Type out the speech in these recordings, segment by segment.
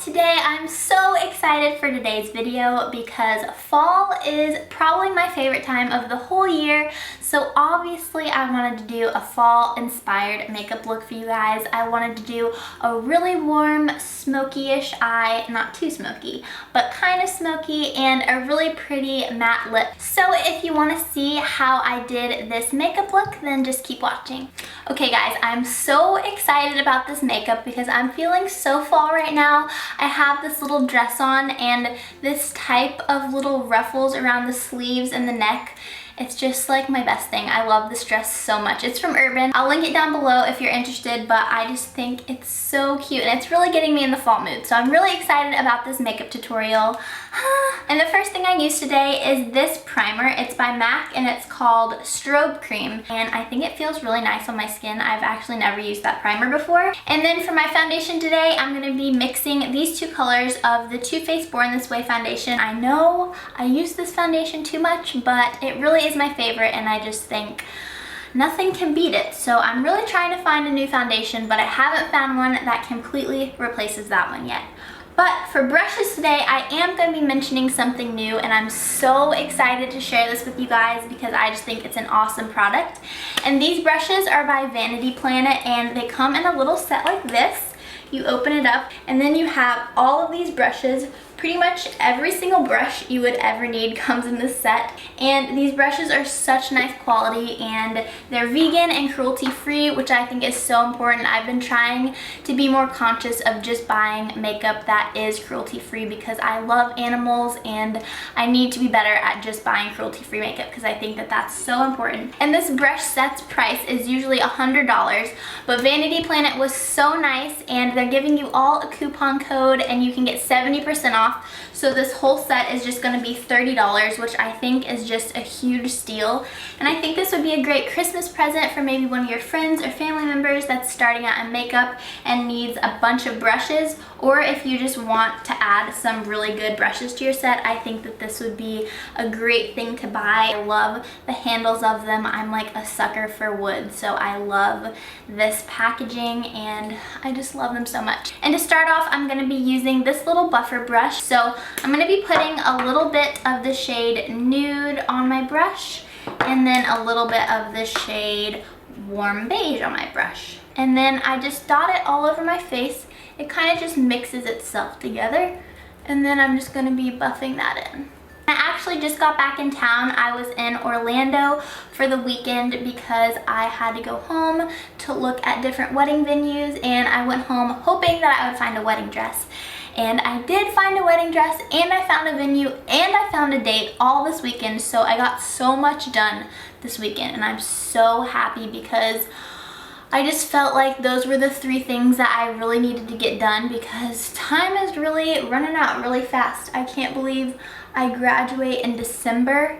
Today I'm so excited for today's video because fall is probably my favorite time of the whole year. So obviously I wanted to do a fall inspired makeup look for you guys. I wanted to do a really warm smoky-ish eye, not too smoky, but kind of smoky, and a really pretty matte lip. So if you want to see how I did this makeup look, then just keep watching. Okay guys, I'm so excited about this makeup because I'm feeling so fall right now. I have this little dress on and this type of little ruffles around the sleeves and the neck. It's just like my best thing. I love this dress so much. It's from Urban. I'll link it down below if you're interested, but I just think it's so cute and it's really getting me in the fall mood. So I'm really excited about this makeup tutorial. And the first thing I used today is this primer. It's by MAC and it's called Strobe Cream. And I think it feels really nice on my skin. I've actually never used that primer before. And then for my foundation today, I'm gonna be mixing these two colors of the Too Faced Born This Way foundation. I know I use this foundation too much, but it really is my favorite and I just think nothing can beat it. So I'm really trying to find a new foundation, but I haven't found one that completely replaces that one yet. But for brushes today, I am going to be mentioning something new and I'm so excited to share this with you guys because I just think it's an awesome product. And these brushes are by Vanity Planet and they come in a little set like this. You open it up and then you have all of these brushes. Pretty much every single brush you would ever need comes in this set, and these brushes are such nice quality and they're vegan and cruelty free, which I think is so important. I've been trying to be more conscious of just buying makeup that is cruelty free because I love animals and I need to be better at just buying cruelty free makeup because I think that that's so important. And this brush set's price is usually $100, but Vanity Planet was so nice and they're giving you all a coupon code and you can get 70% off. So this whole set is just going to be $30, which I think is just a huge steal. And I think this would be a great Christmas present for maybe one of your friends or family members that's starting out in makeup and needs a bunch of brushes, or if you just want to add some really good brushes to your set, I think that this would be a great thing to buy. I love the handles of them. I'm like a sucker for wood, so I love this packaging and I just love them so much. And to start off, I'm going to be using this little buffer brush. So I'm going to be putting a little bit of the shade Nude on my brush and then a little bit of the shade Warm Beige on my brush. And then I just dot it all over my face. It kind of just mixes itself together. And then I'm just going to be buffing that in. I actually just got back in town. I was in Orlando for the weekend because I had to go home to look at different wedding venues, and I went home hoping that I would find a wedding dress. And I did find a wedding dress, and I found a venue, and I found a date all this weekend, so I got so much done this weekend, and I'm so happy because I just felt like those were the three things that I really needed to get done because time is really running out really fast. I can't believe I graduate in December.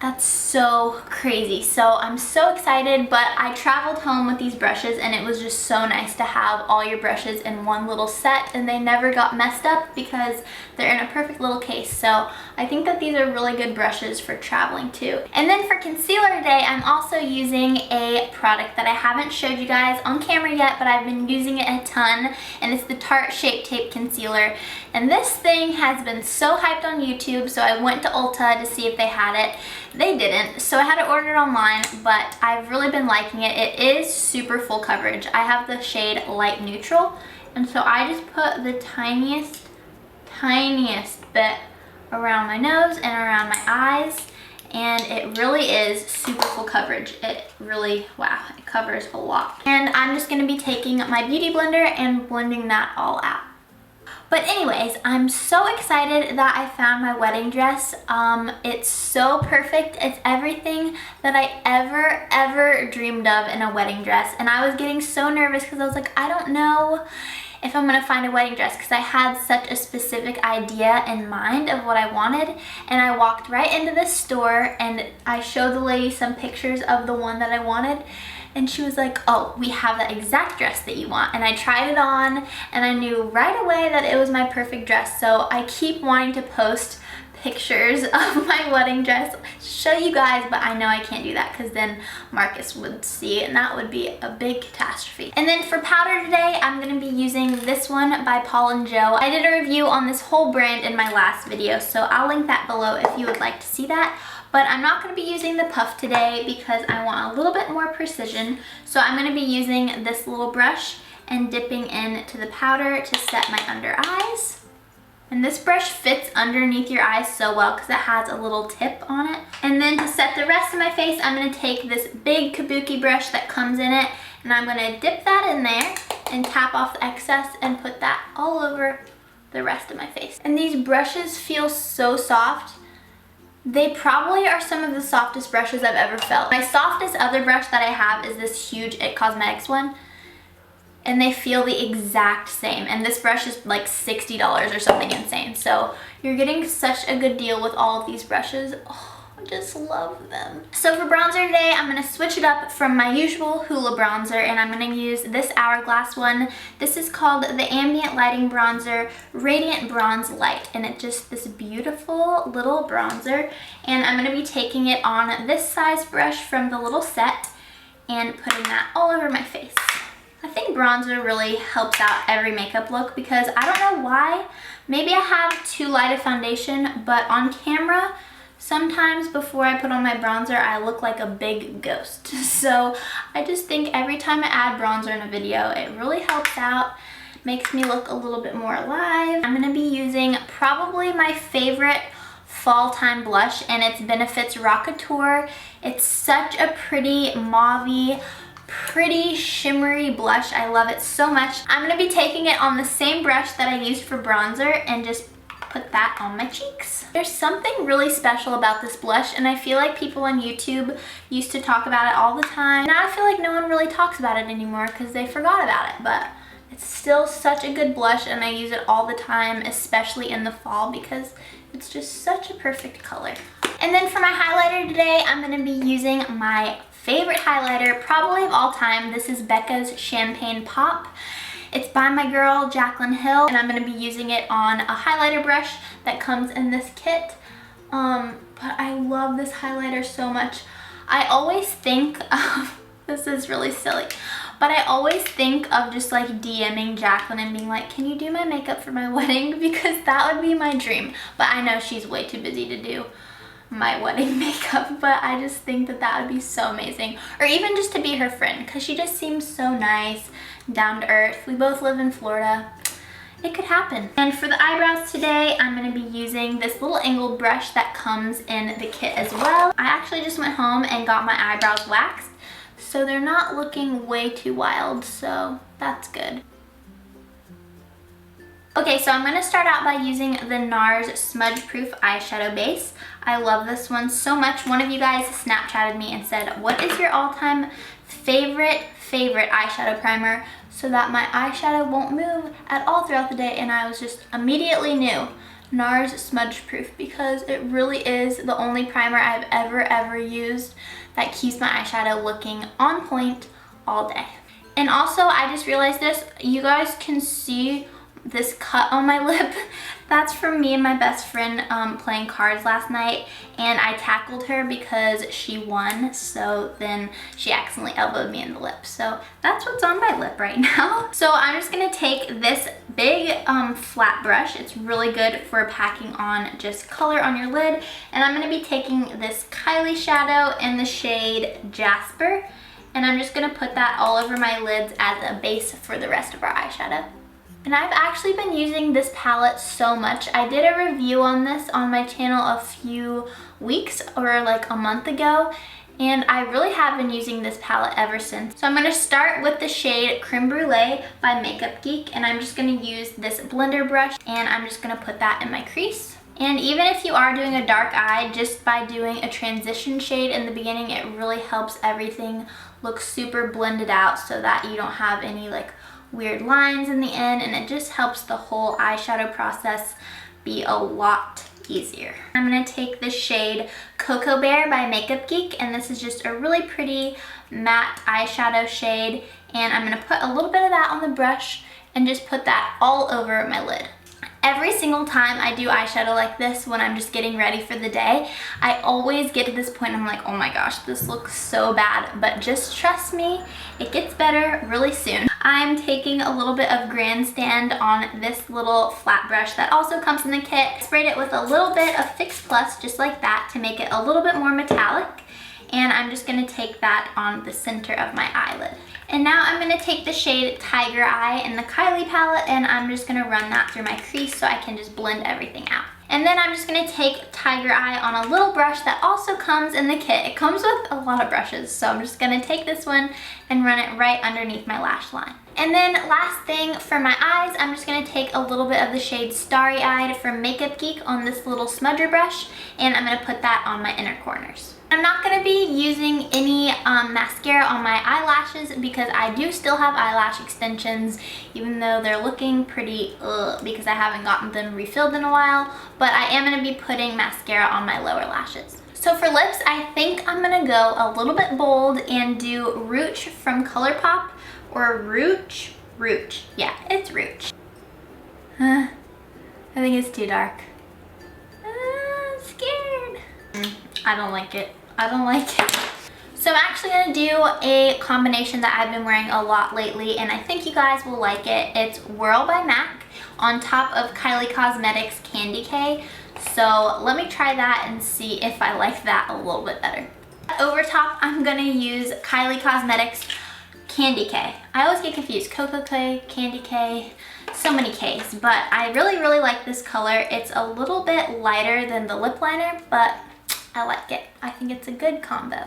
That's so crazy. So I'm so excited, but I traveled home with these brushes and it was just so nice to have all your brushes in one little set and they never got messed up because they're in a perfect little case. So I think that these are really good brushes for traveling too. And then for concealer today, I'm also using a product that I haven't showed you guys on camera yet, but I've been using it a ton, and it's the Tarte Shape Tape Concealer. And this thing has been so hyped on YouTube, so I went to Ulta to see if they had it. They didn't, so I had to order it online, but I've really been liking it. It is super full coverage. I have the shade Light Neutral, and so I just put the tiniest bit around my nose and around my eyes, and it really is super full coverage. It really, wow, it covers a lot. And I'm just going to be taking my beauty blender and blending that all out. But anyways, I'm so excited that I found my wedding dress. It's so perfect. It's everything that I ever dreamed of in a wedding dress. And I was getting so nervous because I was like, I don't know if I'm gonna find a wedding dress because I had such a specific idea in mind of what I wanted. And I walked right into this store and I showed the lady some pictures of the one that I wanted. and she was like, oh, we have that exact dress that you want. And I tried it on and I knew right away that it was my perfect dress. So I keep wanting to post pictures of my wedding dress, show you guys, but I know I can't do that because then Marcus would see it and that would be a big catastrophe. And then for powder today, I'm going to be using this one by Paul & Joe. I did a review on this whole brand in my last video, so I'll link that below if you would like to see that. But I'm not going to be using the puff today because I want a little bit more precision. So I'm going to be using this little brush and dipping into the powder to set my under eyes. And this brush fits underneath your eyes so well because it has a little tip on it. And then to set the rest of my face, I'm going to take this big kabuki brush that comes in it, and I'm going to dip that in there and tap off the excess and put that all over the rest of my face. And these brushes feel so soft. They probably are some of the softest brushes I've ever felt. My softest other brush that I have is this huge IT Cosmetics one, and they feel the exact same. And this brush is like $60 or something insane. So you're getting such a good deal with all of these brushes. Oh, I just love them. So for bronzer today, I'm gonna switch it up from my usual Hoola bronzer, and I'm gonna use this Hourglass one. This is called the Ambient Lighting Bronzer Radiant Bronze Light, and it's just this beautiful little bronzer. And I'm gonna be taking it on this size brush from the little set and putting that all over my face. I think bronzer really helps out every makeup look because I don't know why. Maybe I have too light a foundation, but on camera, sometimes before I put on my bronzer, I look like a big ghost. So I just think every time I add bronzer in a video, it really helps out, makes me look a little bit more alive. I'm gonna be using probably my favorite fall time blush, and it's Benefit's Rockateur. It's such a pretty mauve-y, pretty shimmery blush. I love it so much. I'm going to be taking it on the same brush that I used for bronzer and just put that on my cheeks. There's something really special about this blush, and I feel like people on YouTube used to talk about it all the time. Now I feel like no one really talks about it anymore because they forgot about it, but it's still such a good blush and I use it all the time, especially in the fall because it's just such a perfect color. And then for my highlighter today, I'm going to be using my favorite highlighter probably of all time. This is Becca's Champagne Pop. It's by my girl Jaclyn Hill, and I'm going to be using it on a highlighter brush that comes in this kit. But I love this highlighter so much. I always think of, this is really silly, but I always think of just like DMing Jaclyn and being like, can you do my makeup for my wedding? Because that would be my dream. But I know she's way too busy to do my wedding makeup, but I just think that that would be so amazing. Or even just to be her friend, because she just seems so nice, down to earth. We both live in Florida. It could happen. And for the eyebrows today, I'm going to be using this little angled brush that comes in the kit as well. I actually just went home and got my eyebrows waxed, so they're not looking way too wild, so that's good. Okay, so I'm going to start out by using the Nars Smudge Proof Eyeshadow Base. I love this one so much. One of you guys Snapchatted me and said, what is your all-time favorite eyeshadow primer so that my eyeshadow won't move at all throughout the day? And I was just immediately knew Nars Smudge Proof because it really is the only primer I've ever used that keeps my eyeshadow looking on point all day. And also, I just realized this, you guys can see this cut on my lip. That's from me and my best friend playing cards last night, and I tackled her because she won, so then she accidentally elbowed me in the lip. So that's what's on my lip right now. So I'm just gonna take this big flat brush. It's really good for packing on just color on your lid, and I'm gonna be taking this Kylie shadow in the shade Jasper, and I'm just gonna put that all over my lids as a base for the rest of our eyeshadow. And I've actually been using this palette so much. I did a review on this on my channel a few weeks or like a month ago, and I really have been using this palette ever since. So I'm going to start with the shade Creme Brûlée by Makeup Geek, and I'm just going to use this blender brush and I'm just going to put that in my crease. And even if you are doing a dark eye, just by doing a transition shade in the beginning, it really helps everything look super blended out so that you don't have any like weird lines in the end, and it just helps the whole eyeshadow process be a lot easier. I'm gonna take the shade Cocoa Bear by Makeup Geek, and this is just a really pretty matte eyeshadow shade, and I'm gonna put a little bit of that on the brush and just put that all over my lid. Every single time I do eyeshadow like this when I'm just getting ready for the day, I always get to this point I'm like, oh my gosh, this looks so bad, but just trust me, it gets better really soon. I'm taking a little bit of Grandstand on this little flat brush that also comes in the kit. Sprayed it with a little bit of Fix Plus, just like that, to make it a little bit more metallic. And I'm just gonna take that on the center of my eyelid. And now I'm gonna take the shade Tiger Eye in the Kylie palette, and I'm just gonna run that through my crease so I can just blend everything out. And then I'm just gonna take Tiger Eye on a little brush that also comes in the kit. It comes with a lot of brushes, so I'm just gonna take this one and run it right underneath my lash line. And then last thing for my eyes, I'm just gonna take a little bit of the shade Starry Eyed from Makeup Geek on this little smudger brush, and I'm gonna put that on my inner corners. I'm not gonna be using any mascara on my eyelashes because I do still have eyelash extensions, even though they're looking pretty because I haven't gotten them refilled in a while, but I am gonna be putting mascara on my lower lashes. So for lips, I think I'm gonna go a little bit bold and do Rouge from ColourPop, or Rouge? Yeah, it's Rouge. I think it's too dark. I'm scared. I don't like it. I don't like it. So I'm actually gonna do a combination that I've been wearing a lot lately, and I think you guys will like it. It's Whirl by MAC on top of Kylie Cosmetics Candy K. So let me try that and see if I like that a little bit better. Over top, I'm gonna use Kylie Cosmetics Candy K. I always get confused. Cocoa K, Candy K, so many Ks, but I really like this color. It's a little bit lighter than the lip liner, but I like it. I think it's a good combo.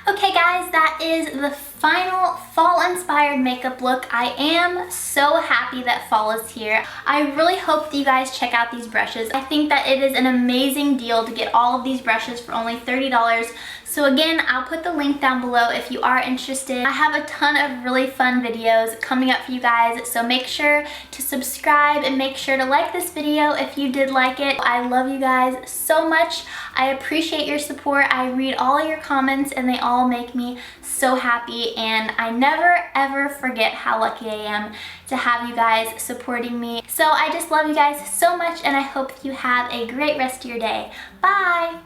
Okay guys, that is the final fall-inspired makeup look. I am so happy that fall is here. I really hope that you guys check out these brushes. I think that it is an amazing deal to get all of these brushes for only $30. So again, I'll put the link down below if you are interested. I have a ton of really fun videos coming up for you guys, so make sure to subscribe and make sure to like this video if you did like it. I love you guys so much. I appreciate your support. I read all your comments and they all make me so happy, and I never ever forget how lucky I am to have you guys supporting me. So I just love you guys so much, and I hope you have a great rest of your day. Bye!